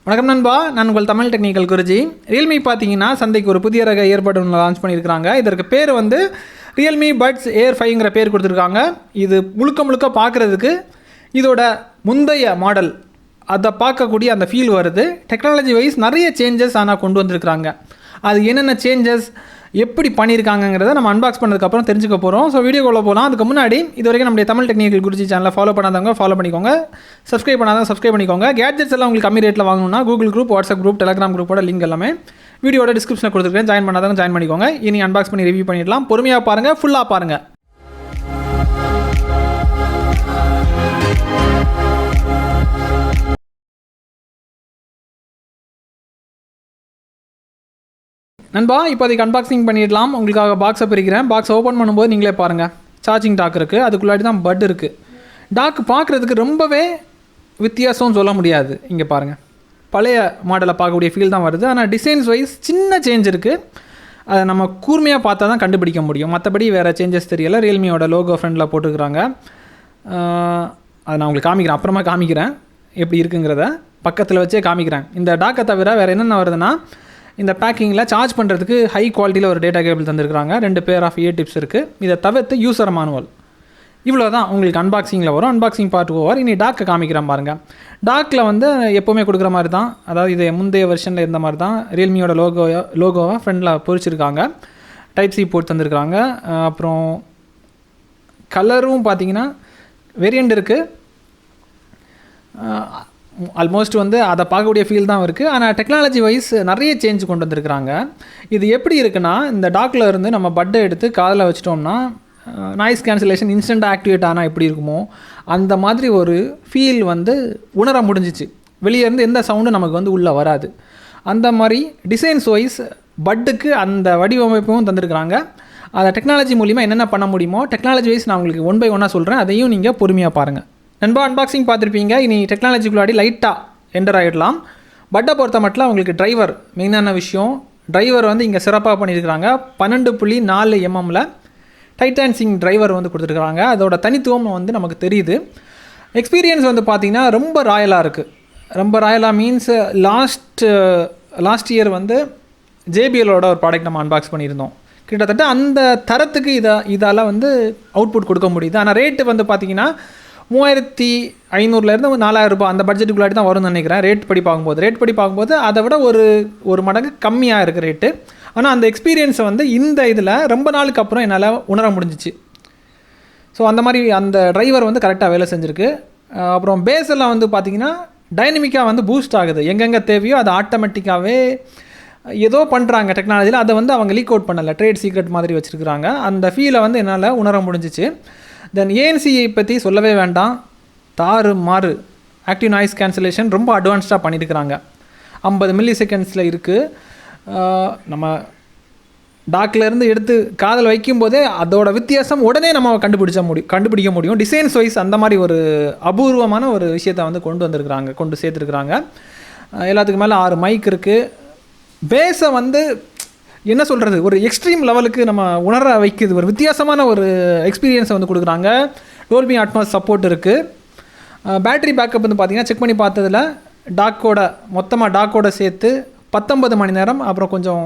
வணக்கம் நண்பா, நான் உங்கள் தமிழ் டெக்னிக்கல் குருஜி. ரியல்மி பார்த்தீங்கன்னா சந்தைக்கு ஒரு புதிய ரக ஏர்பட் ஒன்று லான்ச் பண்ணியிருக்காங்க. இதற்கு பேர் வந்து ரியல்மி பட்ஸ் ஏர் 5ங்கிற பேர் கொடுத்துருக்காங்க. இது முழுக்க பார்க்குறதுக்கு இதோட முந்தைய மாடல் அதை பார்க்கக்கூடிய அந்த ஃபீல் வருது. டெக்னாலஜி வைஸ் நிறைய சேஞ்சஸ் ஆனால் கொண்டு வந்திருக்கிறாங்க. அது என்னென்ன சேஞ்சஸ் எப்படி பண்ணியிருக்காங்கிறத நம்ம அன்பாக்ஸ் பண்ணதுக்கப்புறம் தெரிஞ்சுக்க போகிறோம். ஸோ வீடியோக்குள்ளே போகலாம். அதுக்கு முன்னாடி இது வரைக்கும் நம்முடைய தமிழ் டெக்னிக்கல் குருஜி சேனலை ஃபாலோ பண்ணாதவங்க ஃபாலோ பண்ணிக்கோங்க, சப்ஸ்கிரைப் பண்ணாதவங்க சப்ஸ்கிரைப் பண்ணிக்கோங்க. கேட்ஜெட்ஸ் எல்லாம் உங்களுக்கு கம்மி ரேட்டில் வாங்கணும்னா Google group, WhatsApp group, Telegram குரூப்போட லிங்க் எல்லாமே வீடியோட டிஸ்கிரிப்ஷனில் கொடுத்துருக்கேன். ஜாயின் பண்ணாதவங்க ஜாயின் பண்ணிக்கோங்க. இனி அன்பாக்ஸ் பண்ணி ரிவ்யூ பண்ணிடலாம். பொறுமையாக பாருங்கள், ஃபுல்லாக பாருங்கள். நண்பா, இப்போதைக்கு அன்பாக்சிங் பண்ணிடலாம். உங்களுக்காக பாக்ஸை பிரிக்கிறேன். பாக்ஸ் ஓப்பன் பண்ணும்போது நீங்களே பாருங்கள். சார்ஜிங் டாக் இருக்குது, அதுக்குள்ளாடி தான் பட் இருக்குது. டாக் பார்க்குறதுக்கு ரொம்பவே வித்தியாசம்னு சொல்ல முடியாது. இங்கே பாருங்கள், பழைய மாடலை பார்க்கக்கூடிய ஃபீல் தான் வருது. ஆனால் டிசைன்ஸ் வைஸ் சின்ன சேஞ்ச் இருக்குது. அதை நம்ம கூர்மையாக பார்த்தா தான் கண்டுபிடிக்க முடியும். மற்றபடி வேறு சேஞ்சஸ் தெரியலை. ரியல்மியோட லோகோ ஃப்ரண்டில் போட்டுருக்குறாங்க. அதை நான் உங்களுக்கு காமிக்கிறேன், அப்புறமா காமிக்கிறேன் எப்படி இருக்குங்கிறத. பக்கத்தில் வச்சே காமிக்கிறேன். இந்த டாக்கை தவிர வேறு என்னென்ன வருதுன்னா, இந்த பேக்கிங்கில் சார்ஜ் பண்ணுறதுக்கு ஹை குவாலிட்டியில் ஒரு data cable தந்துருக்குறாங்க. 2 pair half year tips இருக்குது. இதை தவிர்த்து யூசர் மானுவல். இவ்வளோ தான் உங்களுக்கு அன்பாக்சிங்கில் வரும். Unboxing part over. இனி டாக்கை காமிக்கிறேன் பாருங்கள். டாக்கில் வந்து எப்போவுமே கொடுக்குற மாதிரி தான், அதாவது இது முந்தைய வெர்ஷனில் இருந்த மாதிரி தான் ரியல்மியோட லோகோவை ஃப்ரண்டில் பொறிச்சிருக்காங்க. டைப் சி போர்ட் தந்துருக்குறாங்க. அப்புறம் கலரும் பார்த்தீங்கன்னா வேரியண்ட் இருக்குது. ஆல்மோஸ்ட் வந்து அதை பார்க்கக்கூடிய ஃபீல் தான் இருக்குது. ஆனால் டெக்னாலஜி வைஸ் நிறைய சேஞ்ச் கொண்டு வந்திருக்கிறாங்க. இது எப்படி இருக்குன்னா, இந்த டாக்கில் இருந்து நம்ம பட்டை எடுத்து காதில் வச்சிட்டோம்னா நாய்ஸ் கேன்சலேஷன் இன்ஸ்டண்ட்டாக ஆக்டிவேட் ஆனால் எப்படி இருக்குமோ அந்த மாதிரி ஒரு ஃபீல் வந்து உணர முடிஞ்சிச்சு. வெளியே இருந்து எந்த சவுண்டும் நமக்கு வந்து உள்ளே வராது. அந்த மாதிரி டிசைன்ஸ் வைஸ் பட்டுக்கு அந்த வடிவமைப்பும் தந்திருக்கிறாங்க. அதை டெக்னாலஜி மூலிமா என்னென்ன பண்ண முடியுமோ டெக்னாலஜி வைஸ் நான் உங்களுக்கு 1 by 1 சொல்கிறேன். அதையும் நீங்கள் பொறுமையாக பாருங்கள். நண்பா, அன்பாக்சிங் பார்த்துருப்பீங்க. இனி டெக்னாலஜிக்குள்ளாடி லைட்டாக என்டர் ஆகிடலாம். பட்டை பொறுத்த மட்டும் உங்களுக்கு டிரைவர் மெயினான விஷயம். டிரைவர் வந்து இங்கே சிறப்பாக பண்ணியிருக்கிறாங்க. 12.4 mm டைட்டான்சிங் டிரைவர் வந்து கொடுத்துருக்குறாங்க. அதோட தனித்துவம் வந்து நமக்கு தெரியுது. எக்ஸ்பீரியன்ஸ் வந்து பார்த்திங்கன்னா ரொம்ப ராயலாக இருக்குது. ரொம்ப ராயலாக மீன்ஸ் லாஸ்ட் இயர் வந்து ஜேபிஎலோட ஒரு ப்ராடக்ட் நம்ம அன்பாக்ஸ் பண்ணியிருந்தோம். கிட்டத்தட்ட அந்த தரத்துக்கு இதால் வந்து அவுட்புட் கொடுக்க முடியுது. ஆனால் ரேட்டு வந்து பார்த்திங்கன்னா 3500 4000 ரூபாய் அந்த பட்ஜெட்டுக்குள்ளாடி தான் வரும்னு நினைக்கிறேன். ரேட் படி பார்க்கும்போது அதை விட ஒரு மடங்கு கம்மியாக இருக்குது ரேட்டு. ஆனால் அந்த எக்ஸ்பீரியன்ஸை வந்து இந்த இதில் ரொம்ப நாளுக்கு அப்புறம் என்னால் உணர முடிஞ்சிச்சு. ஸோ அந்த மாதிரி அந்த டிரைவர் வந்து கரெக்டாக வேலை செஞ்சுருக்கு. அப்புறம் பேஸ் எல்லாம் வந்து பார்த்திங்கன்னா டைனமிக்காக வந்து பூஸ்ட் ஆகுது. எங்கெங்கே தேவையோ அது ஆட்டோமேட்டிக்காகவே ஏதோ பண்ணுறாங்க டெக்னாலஜியில். அதை வந்து அவங்க லீக் அவுட் பண்ணலை, ட்ரேட் சீக்ரெட் மாதிரி வச்சுருக்குறாங்க. அந்த ஃபீலை வந்து என்னால் உணர முடிஞ்சிச்சு. தென் ஏஎன்சியை பற்றி சொல்லவே வேண்டாம். மாறு ஆக்டிவ் நாய்ஸ் கேன்சலேஷன் ரொம்ப அட்வான்ஸ்டாக பண்ணியிருக்கிறாங்க. 50 ms இருக்குது. நம்ம டாக்லேருந்து எடுத்து காதில் வைக்கும்போதே அதோட வித்தியாசம் உடனே நம்ம கண்டுபிடிக்க முடியும். டிசைன்ஸ் வைஸ் அந்த மாதிரி ஒரு அபூர்வமான ஒரு விஷயத்தை வந்து கொண்டு சேர்த்துருக்குறாங்க. எல்லாத்துக்கு மேலே 6 மைக் இருக்குது. பேஸை வந்து என்ன சொல்கிறது, ஒரு எக்ஸ்ட்ரீம் லெவலுக்கு நம்ம உணர வைக்குது. ஒரு வித்தியாசமான ஒரு எக்ஸ்பீரியன்ஸை வந்து கொடுக்குறாங்க. டோல்பி அட்மாஸ் சப்போர்ட் இருக்குது. பேட்டரி பேக்கப் வந்து பார்த்திங்கன்னா செக் பண்ணி பார்த்ததில் டாக்கோட சேர்த்து 19 மணி நேரம், அப்புறம் கொஞ்சம்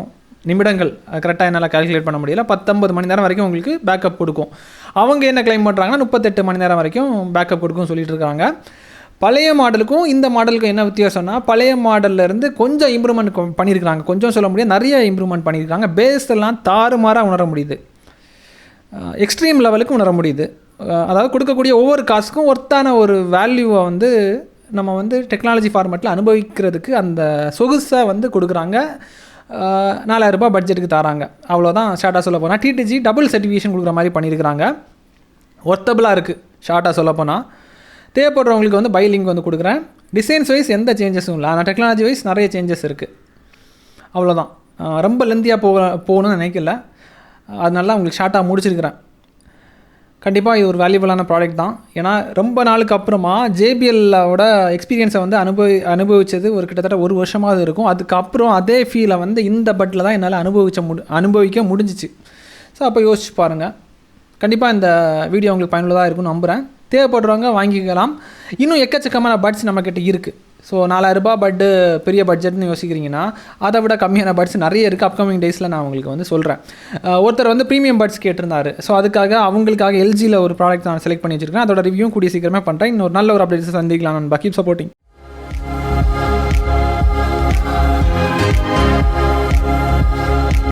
நிமிடங்கள் கரெக்டாக என்னால் கால்குலேட் பண்ண முடியல, 19 மணி நேரம் வரைக்கும் உங்களுக்கு பேக்கப் கொடுக்கும். அவங்க என்ன கிளைம் பண்ணுறாங்கன்னா 38 மணி நேரம் வரைக்கும் பேக்கப் கொடுக்கும்னு சொல்லிட்டு இருக்காங்க. பழைய மாடலுக்கும் இந்த மாடலுக்கும் என்ன வித்தியாசம்னா, பழைய மாடல்லேருந்து கொஞ்சம் இம்ப்ரூவ்மெண்ட் பண்ணியிருக்கிறாங்க. கொஞ்சம் சொல்ல முடியாது, நிறைய இம்ப்ரூவ்மெண்ட் பண்ணியிருக்காங்க. பேஸ் எல்லாம் தாறுமாறாக உணர முடியுது. எக்ஸ்ட்ரீம் லெவலுக்கு உணர முடியுது. அதாவது கொடுக்கக்கூடிய ஒவ்வொரு காசுக்கும் ஒர்த்தான ஒரு வேல்யூவை வந்து நம்ம வந்து டெக்னாலஜி ஃபார்மேட்டில் அனுபவிக்கிறதுக்கு அந்த சொகுசை வந்து கொடுக்குறாங்க. 4000 ரூபாய் பட்ஜெட்டுக்கு தராங்க. அவ்வளோதான். ஷார்ட்டாக சொல்ல போனால் டிடிஜி டபுள் சர்டிஃபிகேஷன் கொடுக்குற மாதிரி பண்ணியிருக்கிறாங்க. ஒர்த்தபிளாக இருக்குது ஷார்ட்டாக சொல்ல போனால். தேவைப்படுறவங்களுக்கு வந்து பை லிங்க் வந்து கொடுக்குறேன். டிசைன்ஸ் வைஸ் எந்த சேஞ்சஸும் இல்லை, ஆனால் டெக்னாலஜி வைஸ் நிறைய சேஞ்சஸ் இருக்குது. அவ்வளோதான். ரொம்ப லென்த்தியாக போகணும்னு நினைக்கல. அதனால உங்களுக்கு ஷார்ட்டாக முடிச்சிருக்கிறேன். கண்டிப்பாக இது ஒரு வேல்யூபிளான ப்ராடக்ட் தான். ஏன்னா ரொம்ப நாளுக்கு அப்புறமா ஜேபிஎல்லோட எக்ஸ்பீரியன்ஸை வந்து அனுபவித்தது ஒரு கிட்டத்தட்ட 1 வருஷமாவது இருக்கும். அதுக்கப்புறம் அதே ஃபீலை வந்து இந்த பட்டில் தான் என்னால் அனுபவிக்க முடிஞ்சிச்சு. ஸோ அப்போ யோசிச்சு பாருங்கள். கண்டிப்பாக இந்த வீடியோ உங்களுக்கு பயனுள்ளதாக இருக்கும்னு நம்புகிறேன். தேவைப்படுறவங்க வாங்கிக்கலாம். இன்னும் எக்கச்சக்கமான பட்ஸ் நம்மக்கிட்ட இருக்குது. ஸோ 4000 பட்டு பெரிய பட்ஜெட்னு யோசிக்கிறீங்கன்னா அதை விட கம்மியான பட்ஸ் நிறைய இருக்குது. அப்கமிங் டேஸில் நான் உங்களுக்கு வந்து சொல்கிறேன். ஒருத்தர் வந்து ப்ரீமியம் பட்ஸ் கேட்டிருந்தாரு. ஸோ அதுக்காக அவங்களுக்காக எல்ஜியில் ஒரு ப்ராடக்ட் நான் செலக்ட் பண்ணி வச்சிருக்கேன். அதோட ரிவ்யூ கூடிய சீக்கிரமே பண்ணுறேன். இன்னொரு நல்ல ஒரு அப்டேட்ஸ் சந்திக்கலாம். நான் கீப் சப்போர்ட்டிங்.